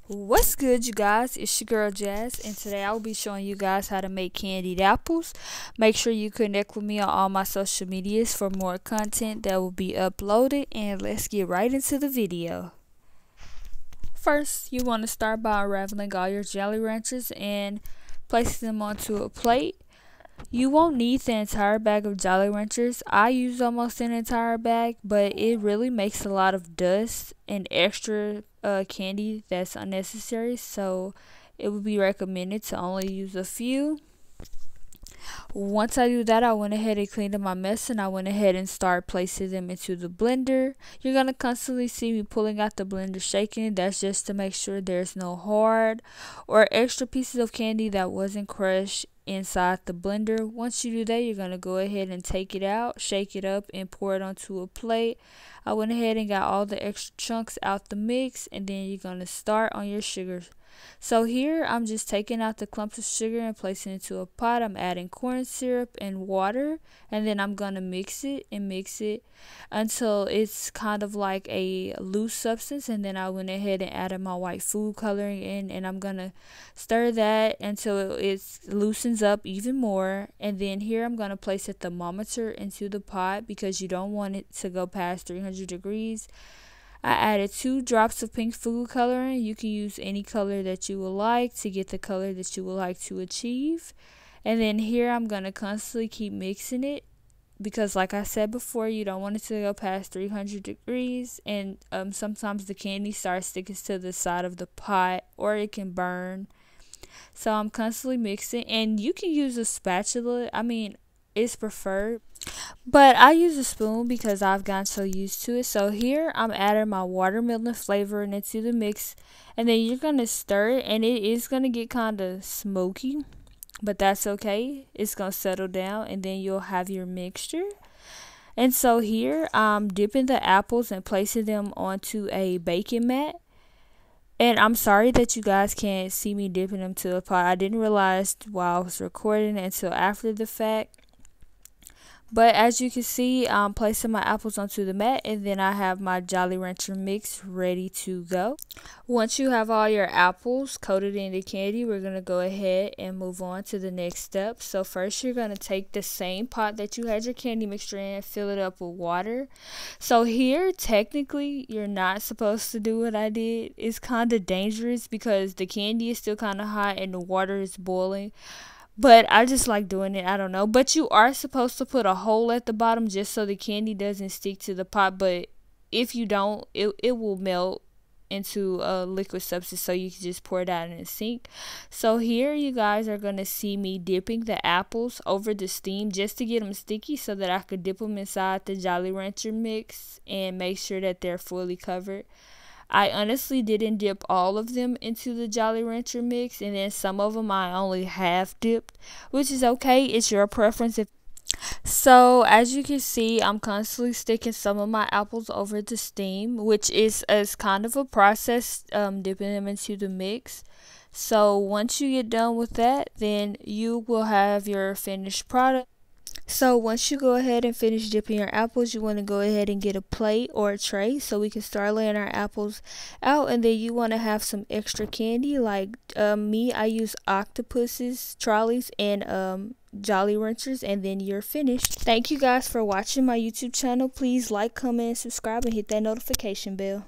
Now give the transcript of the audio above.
What's good, you guys? It's your girl Jazz, and today I'll be showing you guys how to make candied apples. Make sure you connect with me on all my social medias for more content that will be uploaded, and let's get right into the video. First, you want to start by unraveling all your Jolly Ranchers and placing them onto a plate. You won't need the entire bag of Jolly Ranchers. I use almost an entire bag, but it really makes a lot of dust and extra candy that's unnecessary, so it would be recommended to only use a few. Once I do that, I went ahead and cleaned up my mess, and I went ahead and start placing them into the blender. You're going to constantly see me pulling out the blender, shaking it. That's just to make sure there's no hard or extra pieces of candy that wasn't crushed inside the blender. Once you do that, you're going to go ahead and take it out, shake it up, and pour it onto a plate. I went ahead and got all the extra chunks out the mix, and then you're going to start on your sugars. So here I'm just taking out the clumps of sugar and placing it into a pot. I'm adding corn syrup and water, and then I'm gonna mix it until it's kind of like a loose substance, and then I went ahead and added my white food coloring in, and I'm gonna stir that until it loosens up even more. And then here I'm gonna place a thermometer into the pot because you don't want it to go past 300 degrees. I added 2 drops of pink food coloring. You can use any color that you would like to get the color that you would like to achieve. And then here I'm going to constantly keep mixing it because, like I said before, you don't want it to go past 300 degrees. And sometimes the candy starts sticking to the side of the pot or it can burn. So I'm constantly mixing, and you can use a spatula. I mean, it's preferred, but I use a spoon because I've gotten so used to it. So here I'm adding my watermelon flavoring into the mix, and then you're going to stir it, and it is going to get kind of smoky, but that's okay. It's going to settle down, and then you'll have your mixture. And so here I'm dipping the apples and placing them onto a baking mat. And I'm sorry that you guys can't see me dipping them to a pot. I didn't realize while I was recording until after the fact. But as you can see, I'm placing my apples onto the mat, and then I have my Jolly Rancher mix ready to go. Once you have all your apples coated in the candy, we're going to go ahead and move on to the next step. So first you're going to take the same pot that you had your candy mixture in, fill it up with water. So here, technically, you're not supposed to do what I did. It's kind of dangerous because the candy is still kind of hot and the water is boiling. But I just like doing it. I don't know. But you are supposed to put a hole at the bottom just so the candy doesn't stick to the pot. But if you don't, it will melt into a liquid substance. So you can just pour it out in the sink. So here you guys are going to see me dipping the apples over the steam just to get them sticky so that I could dip them inside the Jolly Rancher mix and make sure that they're fully covered. I honestly didn't dip all of them into the Jolly Rancher mix, and then some of them I only half dipped, which is okay. It's your preference. So as you can see, I'm constantly sticking some of my apples over the steam, which is as kind of a process, dipping them into the mix. So once you get done with that, then you will have your finished product. So once you go ahead and finish dipping your apples, you want to go ahead and get a plate or a tray so we can start laying our apples out. And then you want to have some extra candy. Like me, I use octopuses, trolleys, and Jolly Ranchers, and then you're finished. Thank you guys for watching my YouTube channel. Please like, comment, and subscribe, and hit that notification bell.